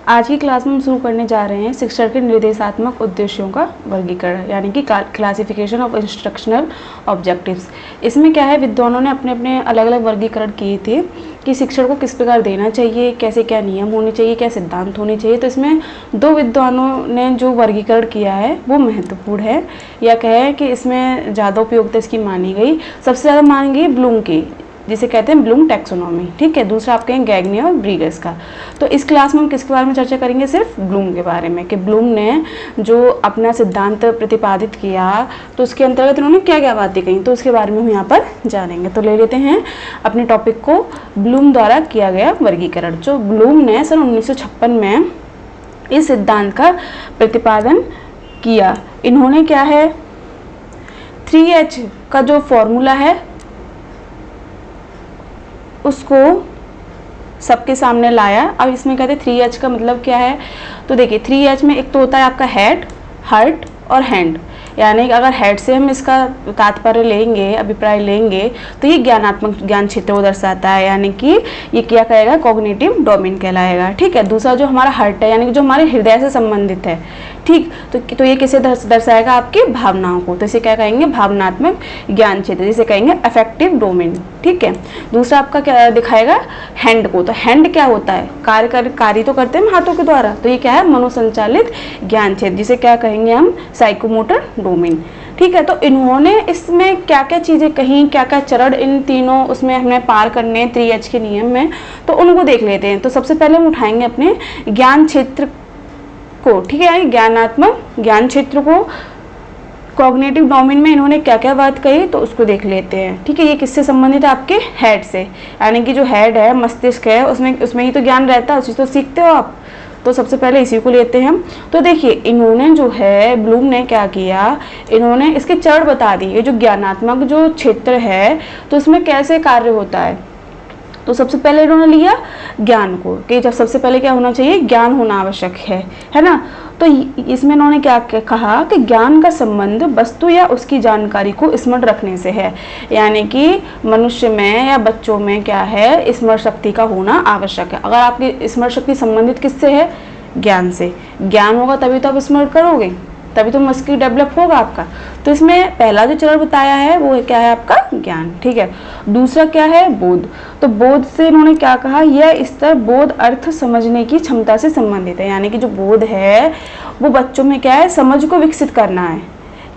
आज की क्लास में हम शुरू करने जा रहे हैं शिक्षण के निर्देशात्मक उद्देश्यों का वर्गीकरण यानी कि क्लासिफिकेशन ऑफ इंस्ट्रक्शनल ऑब्जेक्टिव्स। इसमें क्या है, विद्वानों ने अपने अपने अलग अलग वर्गीकरण किए थे कि शिक्षण को किस प्रकार देना चाहिए, कैसे क्या नियम होने चाहिए, क्या सिद्धांत होने चाहिए। तो इसमें दो विद्वानों ने जो वर्गीकरण किया है वो महत्वपूर्ण है, या कहें कि इसमें ज़्यादा उपयोगिता इसकी मानी गई। सबसे ज़्यादा मानी गई ब्लूम की, जिसे कहते हैं ब्लूम टैक्सोनॉमी, ठीक है। दूसरा आप कहें गैग्ने और ब्रीगर्स का। तो इस क्लास में हम किसके बारे में चर्चा करेंगे, सिर्फ ब्लूम के बारे में, कि ब्लूम ने जो अपना सिद्धांत प्रतिपादित किया तो उसके अंतर्गत उन्होंने क्या क्या बातें कही, तो उसके बारे में हम यहाँ पर जानेंगे। तो ले लेते हैं अपने टॉपिक को, ब्लूम द्वारा किया गया वर्गीकरण। जो ब्लूम ने सन 1956 में इस सिद्धांत का प्रतिपादन किया। इन्होंने क्या है, 3H का जो फॉर्मूला है उसको सबके सामने लाया। अब इसमें कहते हैं 3H का मतलब क्या है, तो देखिए 3H में एक तो होता है आपका हेड, हार्ट और हैंड। यानी कि अगर हेड से हम इसका तात्पर्य लेंगे, अभिप्राय लेंगे, तो ये ज्ञानात्मक ज्ञान क्षेत्र को दर्शाता है, यानी कि ये क्या कहेगा, कॉग्निटिव डोमेन कहलाएगा, ठीक है। दूसरा जो हमारा हार्ट है, यानी कि जो हमारे हृदय से संबंधित है, ठीक। तो ये किसे दर्शाएगा, आपकी भावनाओं को, तो इसे क्या कहेंगे, भावनात्मक ज्ञान क्षेत्र, जिसे कहेंगे अफेक्टिव डोमेन, ठीक है। दूसरा आपका क्या दिखाएगा, हैंड को। तो हैंड क्या होता है, कार्य तो करते हैं हाथों के द्वारा, तो ये क्या है, मनोसंचालित ज्ञान क्षेत्र, जिसे क्या कहेंगे हम, साइकोमोटर डोमेन, ठीक है। तो इन्होंने इसमें क्या क्या चीज़ें कहीं, क्या क्या चरण इन तीनों उसमें हमें पार करने हैं 3H के नियम में, तो उनको देख लेते हैं। तो सबसे पहले हम उठाएंगे अपने ज्ञान क्षेत्र को, ठीक है, ज्ञानात्मक ज्ञान क्षेत्र को। कॉग्निटिव डोमेन में इन्होंने क्या क्या बात कही, तो उसको देख लेते हैं, ठीक है। ये किससे संबंधित है, आपके हेड से, यानी कि जो हेड है, मस्तिष्क है, उसमें ही तो ज्ञान रहता है, उसी तो सीखते हो आप। तो सबसे पहले इसी को लेते हैं हम। तो देखिए इन्होंने जो है, ब्लूम ने क्या किया, इन्होंने इसके चरण बता दिए, जो ज्ञानात्मक जो क्षेत्र है तो उसमें कैसे कार्य होता है। तो सबसे पहले इन्होंने लिया ज्ञान को, कि जब सबसे पहले क्या होना चाहिए, ज्ञान होना आवश्यक है ना। तो इसमें इन्होंने क्या कहा कि ज्ञान का संबंध वस्तु या उसकी जानकारी को स्मरण रखने से है, यानी कि मनुष्य में या बच्चों में क्या है, स्मरण शक्ति का होना आवश्यक है। अगर आपकी स्मरण शक्ति संबंधित किससे है, ज्ञान से। ज्ञान होगा तभी तो आप स्मरण करोगे, तभी तो मस्तिष्क डेवलप होगा आपका। तो इसमें पहला जो चरण बताया है वो क्या है, आपका ज्ञान, ठीक है। दूसरा क्या है, बोध। तो बोध से इन्होंने क्या कहा, यह स्तर बोध अर्थ समझने की क्षमता से संबंधित है, यानी कि जो बोध है वो बच्चों में क्या है, समझ को विकसित करना है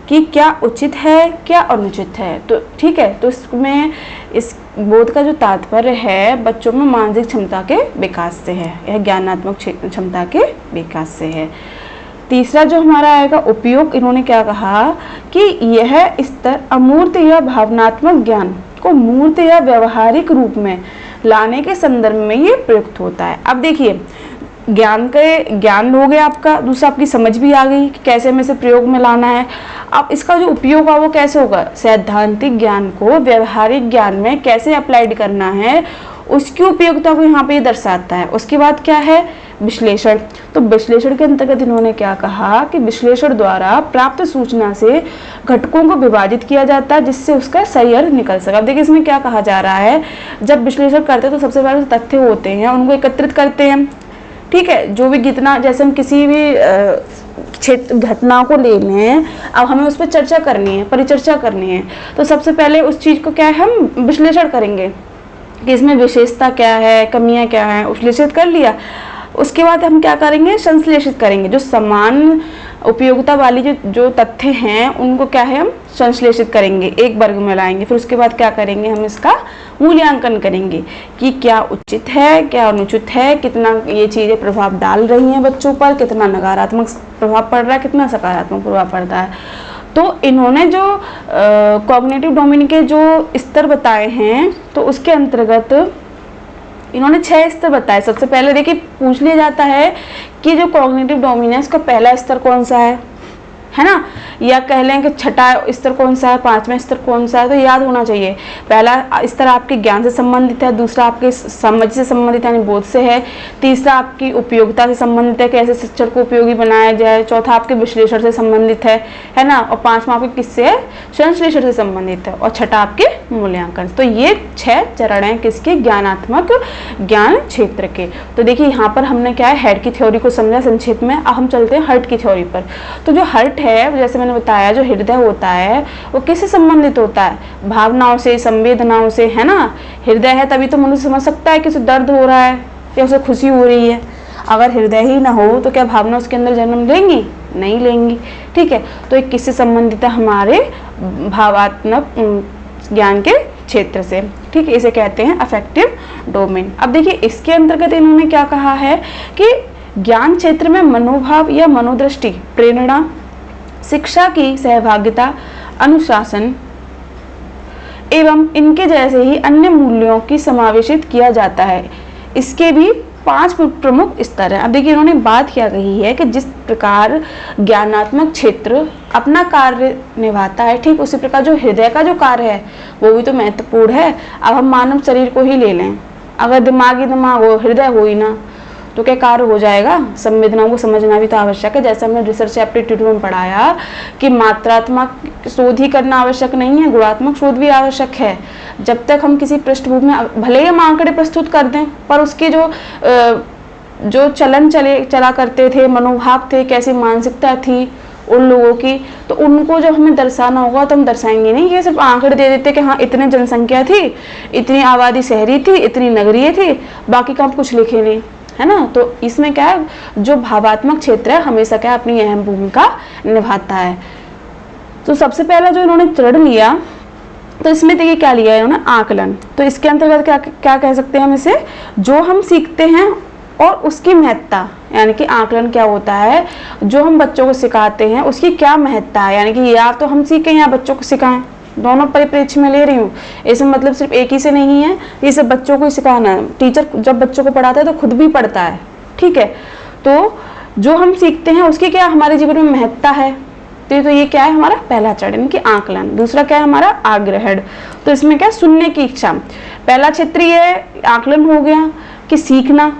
कि क्या उचित है, क्या अनुचित है, तो ठीक है। तो इसमें इस बोध का जो तात्पर्य है बच्चों में मानसिक क्षमता के विकास से है, यह ज्ञानात्मक क्षमता के विकास से है। तीसरा जो हमारा आएगा उपयोग, इन्होंने क्या कहा कि यह स्तर अमूर्त या भावनात्मक ज्ञान को मूर्त या व्यवहारिक रूप में लाने के संदर्भ में ये प्रयुक्त होता है। अब देखिए ज्ञान हो गया आपका, दूसरा आपकी समझ भी आ गई कि कैसे हमें इसे प्रयोग में लाना है। अब इसका जो उपयोग है वो कैसे होगा, सैद्धांतिक ज्ञान को व्यवहारिक ज्ञान में कैसे अप्लाइड करना है, उसकी उपयोगिता को यहाँ पे ये दर्शाता है। उसके बाद क्या है, विश्लेषण। तो विश्लेषण के अंतर्गत इन्होंने क्या कहा कि विश्लेषण द्वारा प्राप्त सूचना से घटकों को विभाजित किया जाता है, जिससे उसका सही अर्थ निकल सके। अब देखिए इसमें क्या कहा जा रहा है, जब विश्लेषण करते हैं तो सबसे पहले तथ्य होते हैं उनको एकत्रित करते हैं, ठीक है। जो भी जितना, जैसे हम किसी भी क्षेत्र घटना को ले लें, अब हमें उस पर चर्चा करनी है, परिचर्चा करनी है, तो सबसे पहले उस चीज़ को क्या है, हम विश्लेषण करेंगे कि इसमें विशेषता क्या है, कमियां क्या हैं, विश्लेषित कर लिया। उसके बाद हम क्या करेंगे, संश्लेषित करेंगे, जो समान उपयोगिता वाली जो तथ्य हैं उनको क्या है, हम संश्लेषित करेंगे, एक वर्ग में लाएंगे। फिर उसके बाद क्या करेंगे, हम इसका मूल्यांकन करेंगे कि क्या उचित है, क्या अनुचित है, कितना ये चीज़ें प्रभाव डाल रही हैं बच्चों पर, कितना नकारात्मक प्रभाव पड़ रहा है, कितना सकारात्मक प्रभाव पड़ रहा है। तो इन्होंने जो कॉग्निटिव डोमेन के जो स्तर बताए हैं, तो उसके अंतर्गत इन्होंने 6 स्तर बताए। सबसे पहले देखिए पूछ लिया जाता है कि जो कॉग्निटिव डोमेन है उसका पहला स्तर कौन सा है, है ना, या कह लें कि छठा स्तर कौन सा है, पांचवा स्तर कौन सा है, तो याद होना चाहिए। पहला स्तर आपके ज्ञान से संबंधित है, दूसरा आपके समझ से संबंधित यानी बोध से है, तीसरा आपकी उपयोगिता से संबंधित है, कैसे शिक्षण को उपयोगी बनाया जाए, चौथा आपके विश्लेषण से संबंधित है ना, और पांचवा आपके किससे है, संश्लेषण से संबंधित है, और छठा आपके मूल्यांकन। तो ये 6 चरण हैं किसके, ज्ञानात्मक ज्ञान क्षेत्र के। तो देखिए यहाँ पर हमने क्या है, हेड की थ्योरी को समझा संक्षेप में। अब हम चलते हैं हर्ट की थ्योरी पर। तो जो हर्ट है, जैसे मैंने बताया, जो हृदय होता है वो किससे संबंधित होता है, भावनाओं से, संवेदनाओं से, है ना। हृदय है तभी तो मनुष्य समझ सकता है कि उसे दर्द हो रहा है या उसे खुशी हो रही है। अगर हृदय ही ना हो तो क्या भावना उसके अंदर जन्म लेंगी, नहीं लेंगी, ठीक है। तो एक किससे संबंधित है, हमारे भावात्मक ज्ञान के क्षेत्र से, ठीक है। इसे कहते हैं अफेक्टिव डोमेन। अब देखिए इसके अंतर्गत इन्होंने क्या कहा है कि ज्ञान क्षेत्र में मनोभाव या मनोदृष्टि, प्रेरणा, शिक्षा की सहभागिता, अनुशासन एवं इनके जैसे ही अन्य मूल्यों की समावेशित किया जाता है। इसके भी 5 प्रमुख स्तर हैं। अब देखिए इन्होंने बात क्या कही है कि जिस प्रकार ज्ञानात्मक क्षेत्र अपना कार्य निभाता है, ठीक उसी प्रकार जो हृदय का जो कार्य है वो भी तो महत्वपूर्ण है। अब हम मानव शरीर को ही ले लें, अगर दिमाग हो, हृदय हो ही ना, तो क्या कार्य हो जाएगा। संवेदनाओं को समझना भी तो आवश्यक है। जैसे हमने रिसर्च एप्टीट्यूड में पढ़ाया कि मात्रात्मक शोध ही करना आवश्यक नहीं है, गुणात्मक शोध भी आवश्यक है। जब तक हम किसी पृष्ठभूमि में भले ही हम आंकड़े प्रस्तुत कर दें, पर उसके जो चला करते थे, मनोभाव थे, कैसी मानसिकता थी उन लोगों की, तो उनको जब हमें दर्शाना होगा तो हम दर्शाएंगे नहीं। ये सिर्फ आंकड़े दे देते कि हाँ इतने जनसंख्या थी, इतनी आबादी शहरी थी, इतनी नगरीय थी, बाकी का हम कुछ लिखे नहीं, है ना। तो इसमें क्या है, जो भावात्मक क्षेत्र है हमेशा क्या अपनी अहम भूमिका निभाता है। तो सबसे पहला जो इन्होंने चरण लिया, तो इसमें देखिए क्या लिया है इन्होंने, आकलन। तो इसके अंतर्गत क्या कह सकते हैं हम इसे, जो हम सीखते हैं और उसकी महत्ता, यानी कि आकलन क्या होता है, जो हम बच्चों को सिखाते हैं उसकी क्या महत्ता है, यानी कि या तो हम सीखें या बच्चों को सिखाएं, दोनों परिप्रेक्ष्य में ले रही हूँ। इसमें मतलब सिर्फ एक ही से नहीं है, ये सब बच्चों को ही सिखाना है। टीचर जब बच्चों को पढ़ाता है तो खुद भी पढ़ता है, ठीक है। तो जो हम सीखते हैं उसकी क्या हमारे जीवन में महत्ता है, तो ये क्या है हमारा पहला चरण कि आकलन। दूसरा क्या है हमारा आग्रहण। तो इसमें क्या सुनने की इच्छा, पहला क्षेत्र ये आकलन हो गया कि सीखना,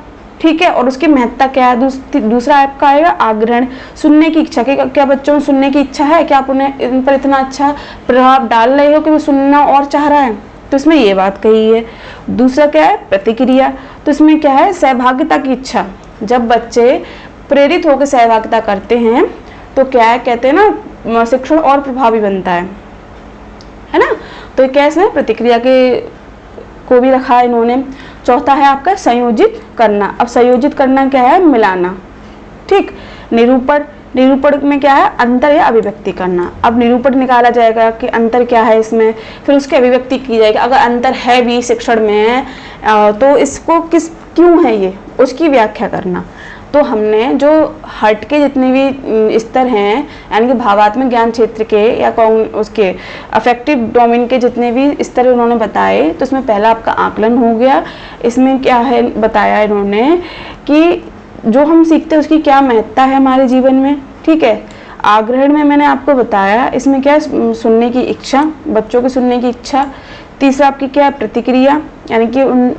ठीक है, और उसकी महत्ता क्या है। दूसरा आपका आएगा आग्रहण, सुनने की इच्छा, क्या बच्चों में सुनने की इच्छा है, क्या आप उन्हें इन पर इतना अच्छा प्रभाव डाल रहे हो कि वो सुनना और चाह रहा है, तो इसमें ये बात कही है। दूसरा क्या है प्रतिक्रिया, तो इसमें क्या है सहभागिता की इच्छा, जब बच्चे प्रेरित होकर सहभागिता करते हैं तो क्या है, कहते हैं ना शिक्षण और प्रभावी बनता है ना। तो क्या इसमें प्रतिक्रिया के को भी रखा है इन्होंने। चौथा है आपका संयोजित करना। अब संयोजित करना क्या है, मिलाना, ठीक। निरूपण में क्या है, अंतर या अभिव्यक्ति करना। अब निरूपण निकाला जाएगा कि अंतर क्या है इसमें, फिर उसकी अभिव्यक्ति की जाएगी। अगर अंतर है भी शिक्षण में तो इसको क्यों है ये, उसकी व्याख्या करना। तो हमने जो हर्ट के जितने भी स्तर हैं, यानी कि भावात्मक ज्ञान क्षेत्र के या उसके अफेक्टिव डोमेन के जितने भी स्तर उन्होंने बताए, तो इसमें पहला आपका आकलन हो गया। इसमें क्या है बताया इन्होंने कि जो हम सीखते हैं उसकी क्या महत्ता है हमारे जीवन में, ठीक है। आग्रहण में मैंने आपको बताया, इसमें क्या है सुनने की इच्छा, बच्चों की सुनने की इच्छा। तीसरा आपकी क्या है प्रतिक्रिया, यानी कि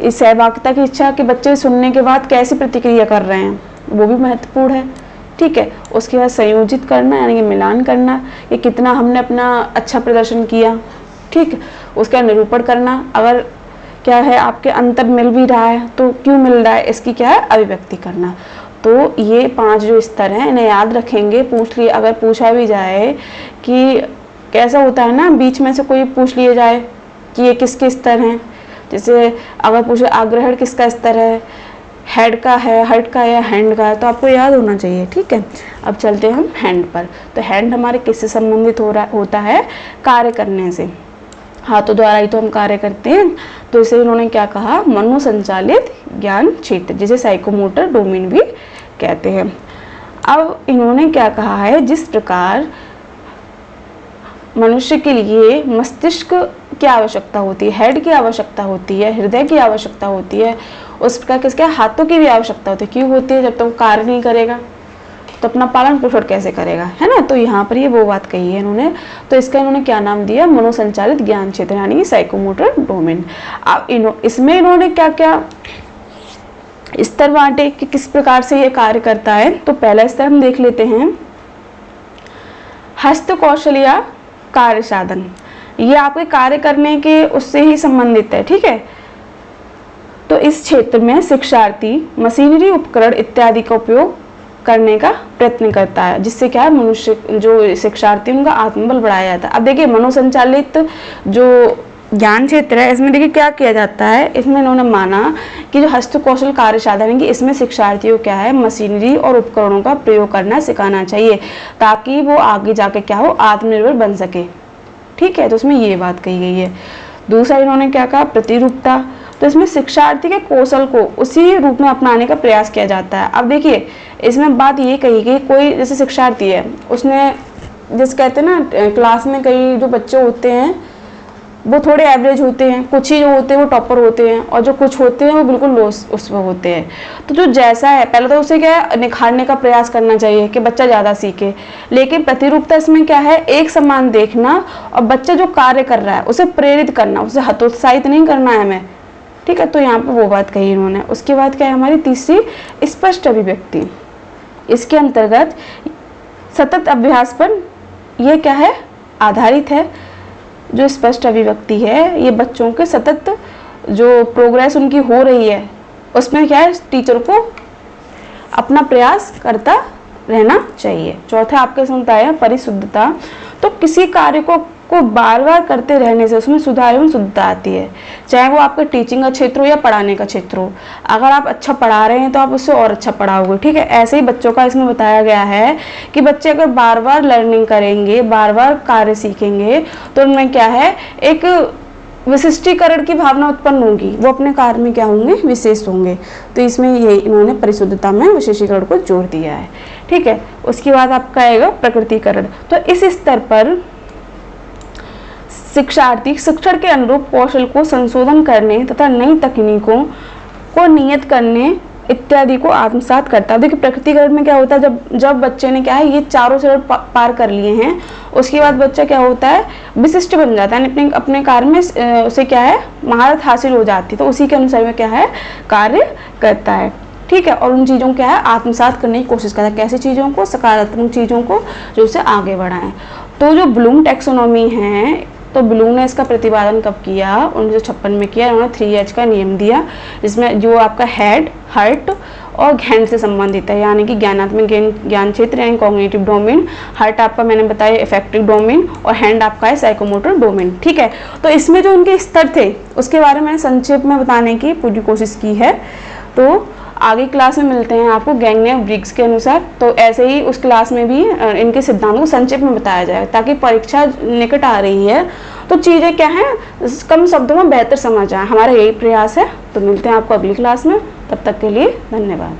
इस सहभागिता की इच्छा कि बच्चे सुनने के बाद कैसी प्रतिक्रिया कर रहे हैं, वो भी महत्वपूर्ण है, ठीक है। उसके बाद संयोजित करना, यानी कि मिलान करना कि कितना हमने अपना अच्छा प्रदर्शन किया, ठीक। उसका निरूपण करना, अगर क्या है आपके अंतर मिल भी रहा है तो क्यों मिल रहा है, इसकी क्या है अभिव्यक्ति करना। तो ये 5 जो स्तर हैं इन्हें याद रखेंगे। अगर पूछा भी जाए कि कैसा होता है ना, बीच में से कोई पूछ लिया जाए कि ये किसके स्तर हैं, जैसे अगर पूछे आग्रहण किसका स्तर है, हेड का है, हर्ट का है या हैंड का है, तो आपको याद होना चाहिए, ठीक है। अब चलते हैं हम हैंड पर। तो हैंड हमारे किससे संबंधित होता है, कार्य करने से, हाथों द्वारा ही तो हम कार्य करते हैं। तो इसे इन्होंने क्या कहा, मनोसंचालित ज्ञान क्षेत्र, जिसे साइकोमोटर डोमेन भी कहते हैं। अब इन्होंने क्या कहा है, जिस प्रकार मनुष्य के लिए मस्तिष्क की आवश्यकता होती है, हेड की आवश्यकता होती है, हृदय की आवश्यकता होती है, उस प्रकार किसके हाथों की भी आवश्यकता होती है। क्यों होती है, जब तक वो कार्य नहीं करेगा तो अपना पालन पोषण कैसे करेगा, है ना। तो यहाँ पर ये वो बात कही है इन्होंने। तो इसका इन्होंने क्या नाम दिया, मनोसंचालित ज्ञान क्षेत्र, यानी कि साइकोमोटर डोमेन। अब इसमें इन्होंने क्या क्या स्तर बांटे कि किस प्रकार से ये कार्य करता है। तो पहला स्तर हम देख लेते हैं, हस्त कौशल या कार्य साधन। ये आपके कार्य करने के उससे ही संबंधित है, ठीक है। तो इस क्षेत्र में शिक्षार्थी मशीनरी, उपकरण इत्यादि का उपयोग करने का प्रयत्न करता है, जिससे क्या है, मनुष्य जो शिक्षार्थी उनका आत्मबल बढ़ाया जाता है। अब देखिए मनोसंचालित जो ज्ञान क्षेत्र है, इसमें देखिए क्या किया जाता है, इसमें इन्होंने माना कि जो हस्त कौशल कार्य साधन है कि इसमें शिक्षार्थियों क्या है, मशीनरी और उपकरणों का प्रयोग करना सिखाना चाहिए, ताकि वो आगे जाके क्या हो, आत्मनिर्भर बन सके, ठीक है। तो उसमें ये बात कही गई है। दूसरा इन्होंने क्या कहा, प्रतिरूपता। तो इसमें शिक्षार्थी के कौशल को उसी रूप में अपनाने का प्रयास किया जाता है। अब देखिए इसमें बात ये कही गई, कोई जैसे शिक्षार्थी है, उसने जैसे कहते हैं ना, क्लास में कई जो बच्चे होते हैं वो थोड़े एवरेज होते हैं, कुछ ही जो होते हैं वो टॉपर होते हैं, और जो कुछ होते हैं वो बिल्कुल लो उसमें होते हैं। तो जो जैसा है, पहले तो उसे क्या है, निखारने का प्रयास करना चाहिए कि बच्चा ज़्यादा सीखे। लेकिन प्रतिरूपता इसमें क्या है, एक समान देखना और बच्चा जो कार्य कर रहा है उसे प्रेरित करना, उसे हतोत्साहित नहीं करना है हमें, ठीक है। तो यहाँ पर वो बात कही इन्होंने। उसके बाद क्या है हमारी तीसरी, स्पष्ट अभिव्यक्ति। इसके अंतर्गत सतत अभ्यास पर यह क्या है, आधारित है। जो स्पष्ट अभिव्यक्ति है ये बच्चों के सतत जो प्रोग्रेस उनकी हो रही है उसमें क्या है, टीचर को अपना प्रयास करता रहना चाहिए। चौथा आपके सुनता है परिशुद्धता। तो किसी कार्य को बार बार करते रहने से उसमें सुधार एवं शुद्धता आती है, चाहे वो आपका टीचिंग का क्षेत्र हो या पढ़ाने का क्षेत्र हो। अगर आप अच्छा पढ़ा रहे हैं तो आप उससे और अच्छा पढ़ाओगे, ठीक है। ऐसे ही बच्चों का इसमें बताया गया है कि बच्चे अगर बार बार लर्निंग करेंगे, बार बार कार्य सीखेंगे, तो उनमें क्या है, एक विशिष्टीकरण की भावना उत्पन्न होगी, वो अपने कार्य में क्या होंगे, विशेष होंगे। तो इसमें ये इन्होंने परिशुद्धता में विशेषीकरण को जोड़ दिया है, ठीक है। उसके बाद आपका आएगा प्रकृतिकरण। तो इस स्तर पर शिक्षार्थी शिक्षण के अनुरूप कौशल को संशोधन करने तथा नई तकनीकों को नियत करने इत्यादि को आत्मसात करता है। देखिए प्रकृतिकरण में क्या होता है, जब बच्चे ने क्या है, ये चारों चरण पार कर लिए हैं, उसके बाद बच्चा क्या होता है, विशिष्ट बन जाता है, अपने कार्य में उसे क्या है, महारत हासिल हो जाती है। तो उसी के अनुसार में क्या है, कार्य करता है, ठीक है। और उन चीज़ों को क्या है, आत्मसात करने की कोशिश करता है। कैसी चीज़ों को, सकारात्मक चीज़ों को, जो उसे आगे बढ़ाएं। तो जो ब्लूम टैक्सोनॉमी है, तो ब्लूम ने इसका प्रतिपादन कब किया, 1956 में किया। उन्होंने 3H का नियम दिया, जिसमें जो आपका हेड, हर्ट और हैंड से संबंधित है, यानी कि ज्ञानात्मक ज्ञान क्षेत्र यानी कॉग्निटिव डोमेन। हर्ट आपका मैंने बताया इफेक्टिव डोमेन, और हैंड आपका है साइकोमोटर डोमेन, ठीक है। तो इसमें जो उनके स्तर थे उसके बारे में मैंने संक्षेप में बताने की पूरी कोशिश की है। तो आगे क्लास में मिलते हैं आपको गैंगने और ब्रिग्स के अनुसार। तो ऐसे ही उस क्लास में भी इनके सिद्धांतों को संक्षेप में बताया जाए, ताकि परीक्षा निकट आ रही है तो चीज़ें क्या हैं, कम शब्दों में बेहतर समझ आए। हमारा यही प्रयास है। तो मिलते हैं आपको अगली क्लास में, तब तक के लिए धन्यवाद।